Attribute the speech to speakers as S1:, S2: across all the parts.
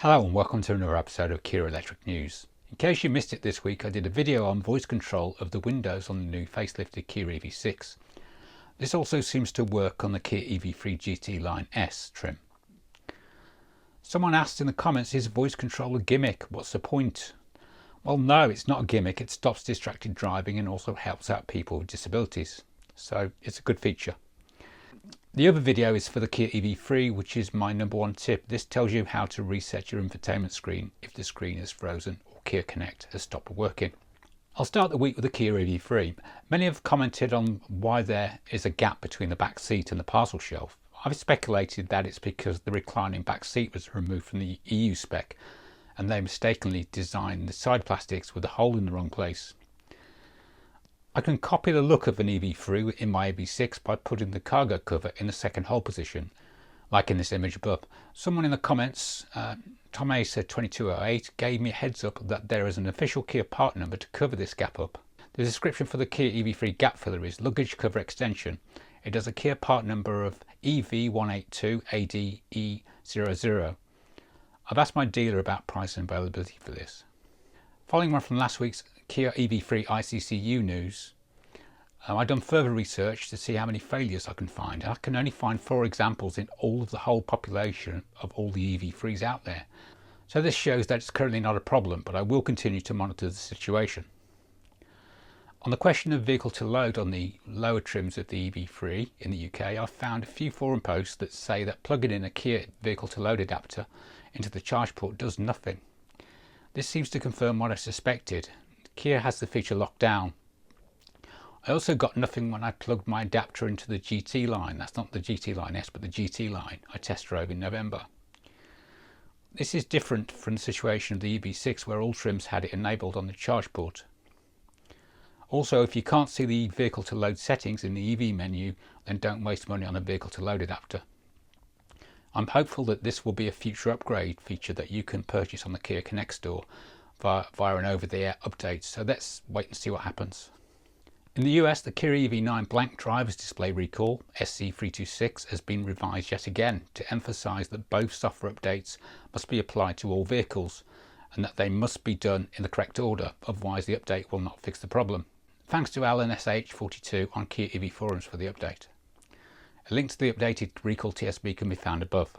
S1: Hello and welcome to another episode of Kia Electric News. In case you missed it this week, I did a video on voice control of the windows on the new facelifted Kia EV6. This also seems to work on the Kia EV3 GT Line S trim. Someone asked in the comments, is voice control a gimmick? What's the point? Well, no, it's not a gimmick. It stops distracted driving and also helps out people with disabilities. So it's a good feature. The other video is for the Kia EV3, which is my number one tip. This tells you how to reset your infotainment screen if the screen is frozen or Kia Connect has stopped working. I'll start the week with the Kia EV3. Many have commented on why there is a gap between the back seat and the parcel shelf. I've speculated that it's because the reclining back seat was removed from the EU spec and they mistakenly designed the side plastics with a hole in the wrong place. I can copy the look of an EV3 in my EV6 by putting the cargo cover in the second hole position, like in this image above. Someone in the comments, TomAcer2208, gave me a heads up that there is an official Kia part number to cover this gap up. The description for the Kia EV3 gap filler is luggage cover extension. It has a Kia part number of EV182ADE00. I've asked my dealer about price and availability for this. Following on from last week's Kia EV3 ICCU news, I've done further research to see how many failures I can find. I can only find 4 examples in all of the whole population of all the EV3s out there. So this shows that it's currently not a problem, but I will continue to monitor the situation. On the question of vehicle to load on the lower trims of the EV3 in the UK, I've found a few forum posts that say that plugging in a Kia vehicle to load adapter into the charge port does nothing. This seems to confirm what I suspected. Kia has the feature locked down. I also got nothing when I plugged my adapter into the GT line. That's not the GT line S, but the GT line I test drove in November. This is different from the situation of the EV6 where all trims had it enabled on the charge port. Also, if you can't see the vehicle to load settings in the EV menu, then don't waste money on a vehicle to load adapter. I'm hopeful that this will be a future upgrade feature that you can purchase on the Kia Connect store via an over-the-air update, so let's wait and see what happens. In the US, the Kia EV9 blank driver's display recall SC326 has been revised yet again to emphasise that both software updates must be applied to all vehicles and that they must be done in the correct order, otherwise the update will not fix the problem. Thanks to Alan SH42 on Kia EV forums for the update. A link to the updated recall TSB can be found above.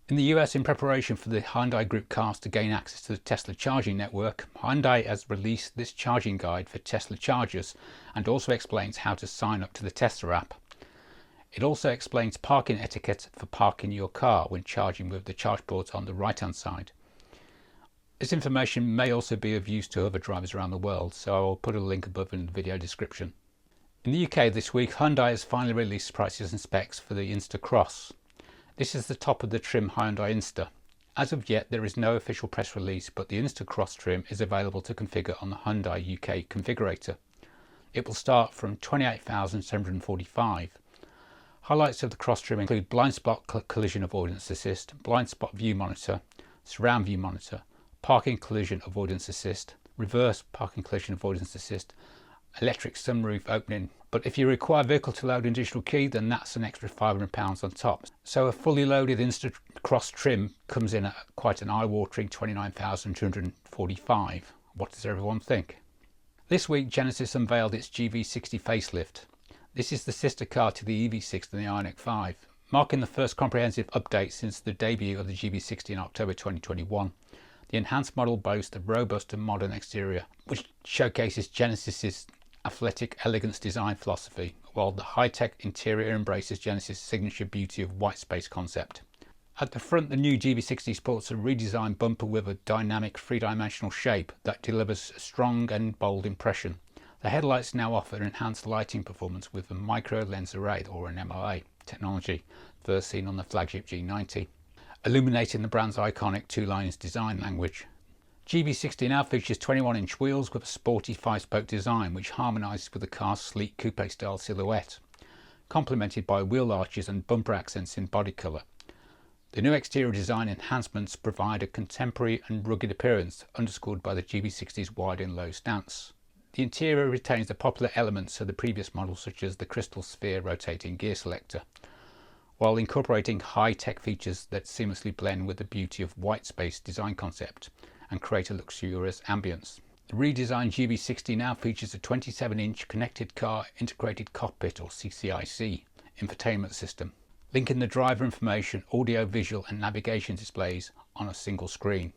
S1: In the US, in preparation for the Hyundai Group cars to gain access to the Tesla charging network, Hyundai has released this charging guide for Tesla chargers and also explains how to sign up to the Tesla app. It also explains parking etiquette for parking your car when charging with the charge port on the right hand side. This information may also be of use to other drivers around the world, so I will put a link above in the video description. In the UK this week, Hyundai has finally released prices and specs for the Inster Cross. This is the top of the trim Hyundai Inster. As of yet, there is no official press release, but the Inster Cross trim is available to configure on the Hyundai UK configurator. It will start from $28,745. Highlights of the Cross trim include blind spot collision avoidance assist, blind spot view monitor, surround view monitor, parking collision avoidance assist, reverse parking collision avoidance assist, electric sunroof opening. But if you require vehicle to load and digital key, then that's an extra £500 on top. So a fully loaded Inster Cross trim comes in at quite an eye-watering $29,245. What does everyone think? This week Genesis unveiled its GV60 Facelift. This is the sister car to the EV6 and the Ioniq5, marking the first comprehensive update since the debut of the GV60 in October 2021. The enhanced model boasts a robust and modern exterior, which showcases Genesis's athletic elegance design philosophy, while the high-tech interior embraces Genesis' signature beauty of white space concept. At the front, the new GV60 sports a redesigned bumper with a dynamic three-dimensional shape that delivers a strong and bold impression. The headlights now offer enhanced lighting performance with a micro lens array, or an MLA technology, first seen on the flagship G90, illuminating the brand's iconic 2 lines design language. GV60 now features 21-inch wheels with a sporty 5-spoke design which harmonises with the car's sleek coupe-style silhouette, complemented by wheel arches and bumper accents in body colour. The new exterior design enhancements provide a contemporary and rugged appearance, underscored by the GV60's wide and low stance. The interior retains the popular elements of the previous model, such as the crystal sphere rotating gear selector, while incorporating high-tech features that seamlessly blend with the beauty of white space design concept and create a luxurious ambience. The redesigned GV60 now features a 27-inch connected car integrated cockpit, or CCIC, infotainment system, linking the driver information, audio, visual and navigation displays on a single screen.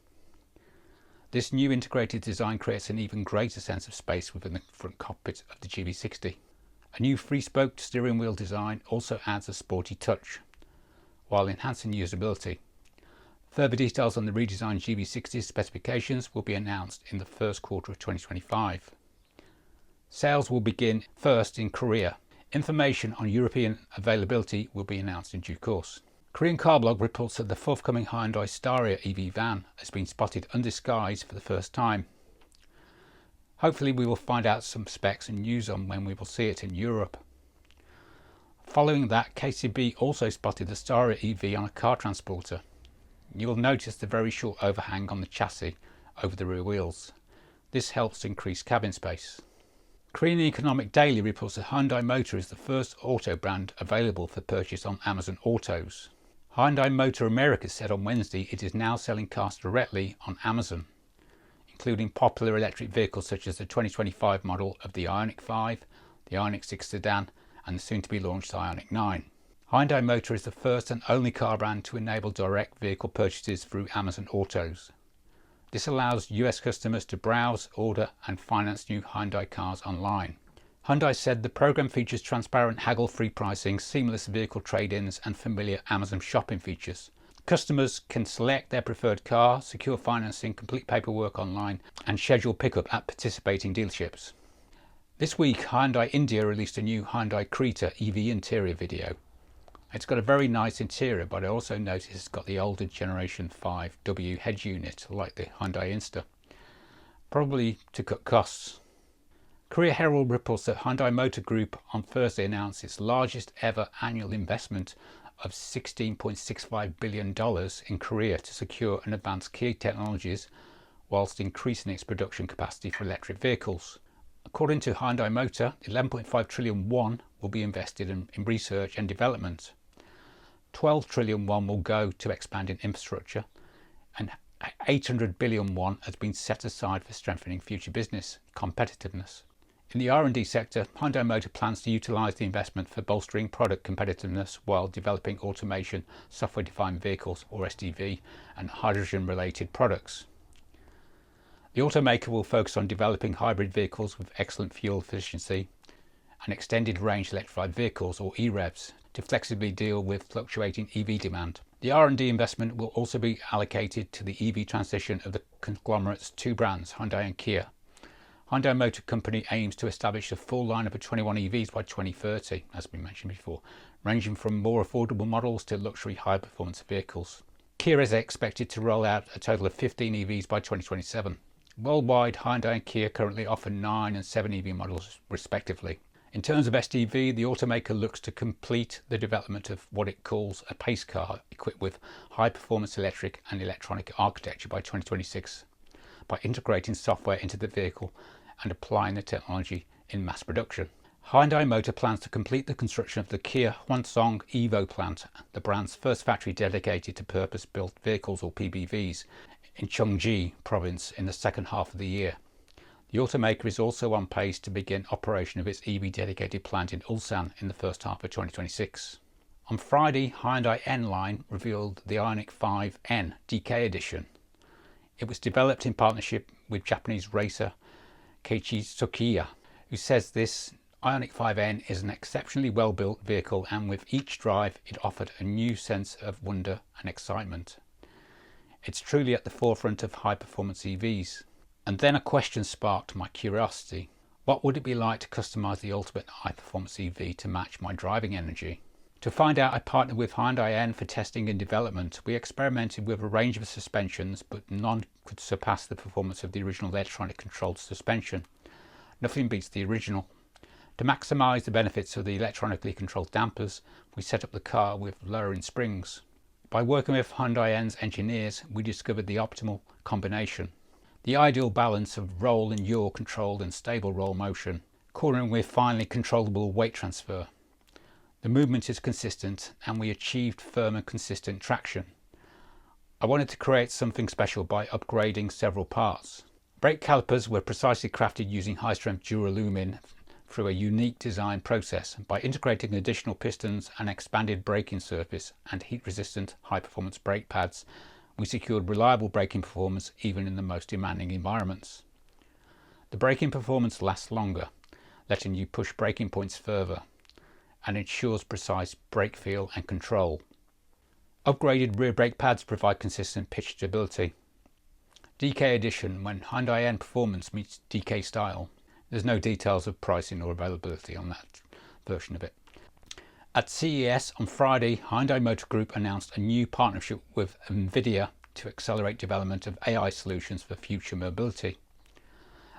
S1: This new integrated design creates an even greater sense of space within the front cockpit of the GV60. A new three-spoked steering wheel design also adds a sporty touch, while enhancing usability. Further details on the redesigned GV60 specifications will be announced in the first quarter of 2025. Sales will begin first in Korea. Information on European availability will be announced in due course. Korean Carblog reports that the forthcoming Hyundai Staria EV van has been spotted undisguised for the first time. Hopefully we will find out some specs and news on when we will see it in Europe. Following that, KCB also spotted the Staria EV on a car transporter. You will notice the very short overhang on the chassis over the rear wheels. This helps to increase cabin space. Korean Economic Daily reports that Hyundai Motor is the first auto brand available for purchase on Amazon Autos. Hyundai Motor America said on Wednesday it is now selling cars directly on Amazon, including popular electric vehicles such as the 2025 model of the Ioniq5, the Ioniq6 sedan and the soon-to-be launched Ioniq 9. Hyundai Motor is the first and only car brand to enable direct vehicle purchases through Amazon Autos. This allows US customers to browse, order and finance new Hyundai cars online. Hyundai said the program features transparent haggle-free pricing, seamless vehicle trade-ins and familiar Amazon shopping features. Customers can select their preferred car, secure financing, complete paperwork online and schedule pickup at participating dealerships. This week Hyundai India released a new Hyundai Creta EV interior video. It's got a very nice interior, but I also noticed it's got the older Generation 5W head unit like the Hyundai Inster, probably to cut costs. Korea Herald reports that Hyundai Motor Group on Thursday announced its largest ever annual investment of $16.65 billion in Korea to secure and advance key technologies whilst increasing its production capacity for electric vehicles. According to Hyundai Motor, 11.5 trillion won will be invested in research and development. 12 trillion won will go to expanding infrastructure and 800 billion won has been set aside for strengthening future business competitiveness. In the R&D sector, Hyundai Motor plans to utilise the investment for bolstering product competitiveness while developing automation, software-defined vehicles or SDV and hydrogen-related products. The automaker will focus on developing hybrid vehicles with excellent fuel efficiency and extended range electrified vehicles or EREVs to flexibly deal with fluctuating EV demand. The R&D investment will also be allocated to the EV transition of the conglomerate's two brands, Hyundai and Kia. Hyundai Motor Company aims to establish a full lineup of 21 EVs by 2030, as we mentioned before, ranging from more affordable models to luxury high-performance vehicles. Kia is expected to roll out a total of 15 EVs by 2027. Worldwide, Hyundai and Kia currently offer 9 and 7 EV models respectively. In terms of SDV, the automaker looks to complete the development of what it calls a pace car equipped with high-performance electric and electronic architecture by 2026 by integrating software into the vehicle and applying the technology in mass production. Hyundai Motor plans to complete the construction of the Kia Hwaseong Evo plant, the brand's first factory dedicated to purpose-built vehicles or PBVs in Cheongji province in the second half of the year. The automaker is also on pace to begin operation of its EV dedicated plant in Ulsan in the first half of 2026. On Friday, Hyundai N line revealed the Ioniq5N DK Edition. It was developed in partnership with Japanese racer Keiichi Tsukiya, who says this Ioniq5N is an exceptionally well-built vehicle and with each drive it offered a new sense of wonder and excitement. It's truly at the forefront of high-performance EVs. And then a question sparked my curiosity. What would it be like to customise the ultimate high-performance EV to match my driving energy? To find out, I partnered with Hyundai N for testing and development. We experimented with a range of suspensions, but none could surpass the performance of the original electronic controlled suspension. Nothing beats the original. To maximise the benefits of the electronically controlled dampers, we set up the car with lowering springs. By working with Hyundai N's engineers, we discovered the optimal combination. The ideal balance of roll and yaw controlled and stable roll motion, cornering with finely controllable weight transfer. The movement is consistent and we achieved firm and consistent traction. I wanted to create something special by upgrading several parts. Brake calipers were precisely crafted using high-strength duralumin through a unique design process. By integrating additional pistons and expanded braking surface and heat-resistant high-performance brake pads, we secured reliable braking performance even in the most demanding environments. The braking performance lasts longer, letting you push braking points further, and ensures precise brake feel and control. Upgraded rear brake pads provide consistent pitch stability. DK Edition, when Hyundai N performance meets DK style. There's no details of pricing or availability on that version of it. At CES on Friday, Hyundai Motor Group announced a new partnership with Nvidia to accelerate development of AI solutions for future mobility.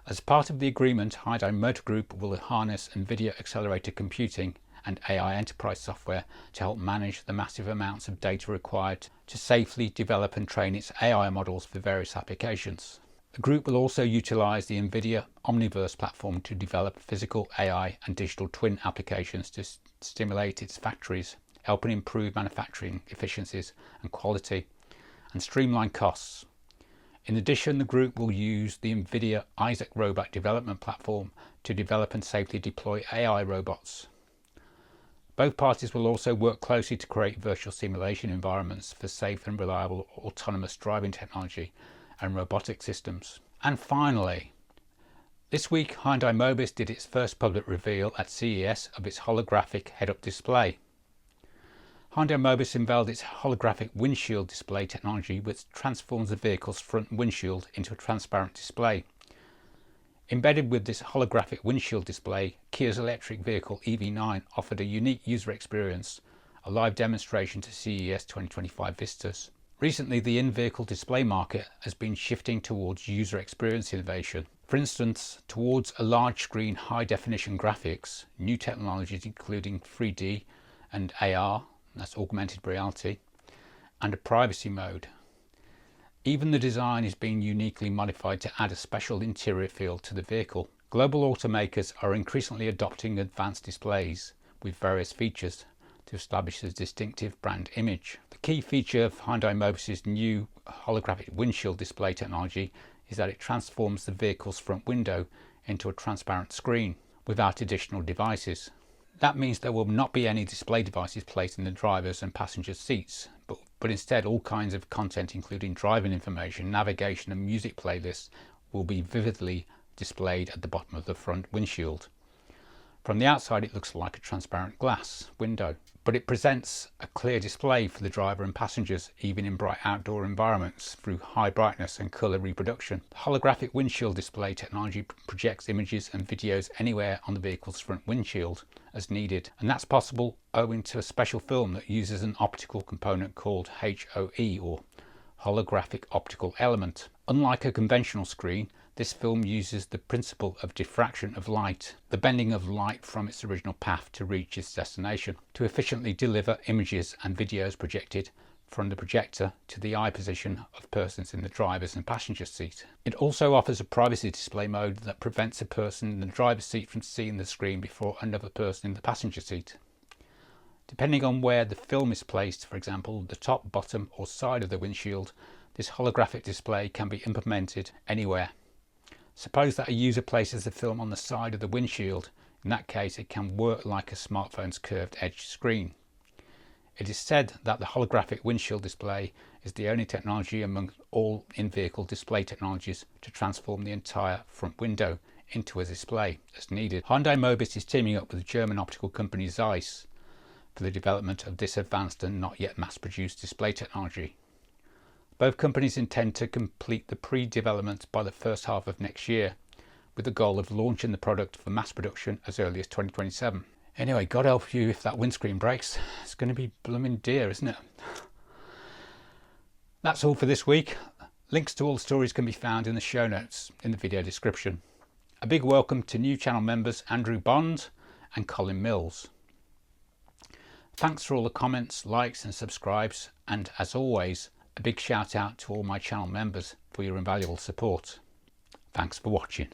S1: As part of the agreement, Hyundai Motor Group will harness Nvidia accelerated computing and AI enterprise software to help manage the massive amounts of data required to safely develop and train its AI models for various applications. The group will also utilize the Nvidia Omniverse platform to develop physical AI and digital twin applications to stimulate its factories, helping improve manufacturing efficiencies and quality and streamline costs. In addition, the group will use the Nvidia Isaac robot development platform to develop and safely deploy AI robots. Both parties will also work closely to create virtual simulation environments for safe and reliable autonomous driving technology and robotic systems. And finally, this week Hyundai Mobis did its first public reveal at CES of its holographic head-up display. Hyundai Mobis unveiled its holographic windshield display technology, which transforms the vehicle's front windshield into a transparent display. Embedded with this holographic windshield display, Kia's electric vehicle EV9 offered a unique user experience, a live demonstration to CES 2025 visitors. Recently, the in-vehicle display market has been shifting towards user experience innovation. For instance, towards a large screen high-definition graphics, new technologies including 3D and AR, that's augmented reality, and a privacy mode. Even the design is being uniquely modified to add a special interior feel to the vehicle. Global automakers are increasingly adopting advanced displays with various features to establish a distinctive brand image. The key feature of Hyundai Mobis' new holographic windshield display technology is that it transforms the vehicle's front window into a transparent screen without additional devices. That means there will not be any display devices placed in the driver's and passenger's seats, but instead all kinds of content including driving information, navigation and music playlists will be vividly displayed at the bottom of the front windshield. From the outside it looks like a transparent glass window, but it presents a clear display for the driver and passengers even in bright outdoor environments through high brightness and colour reproduction. The holographic windshield display technology projects images and videos anywhere on the vehicle's front windshield as needed, and that's possible owing to a special film that uses an optical component called HOE, or holographic optical element. Unlike a conventional screen, this film uses the principle of diffraction of light, the bending of light from its original path to reach its destination, to efficiently deliver images and videos projected from the projector to the eye position of persons in the driver's and passenger seat. It also offers a privacy display mode that prevents a person in the driver's seat from seeing the screen before another person in the passenger seat. Depending on where the film is placed, for example, the top, bottom or side of the windshield, this holographic display can be implemented anywhere. Suppose that a user places the film on the side of the windshield. In that case, it can work like a smartphone's curved edge screen. It is said that the holographic windshield display is the only technology among all in-vehicle display technologies to transform the entire front window into a display as needed. Hyundai Mobis is teaming up with the German optical company Zeiss for the development of this advanced and not yet mass-produced display technology. Both companies intend to complete the pre-development by the first half of next year, with the goal of launching the product for mass production as early as 2027. Anyway, God help you if that windscreen breaks. It's going to be blooming dear, isn't it? That's all for this week. Links to all the stories can be found in the show notes in the video description. A big welcome to new channel members Andrew Bond and Colin Mills. Thanks for all the comments, likes and subscribes, and as always, a big shout out to all my channel members for your invaluable support. Thanks for watching.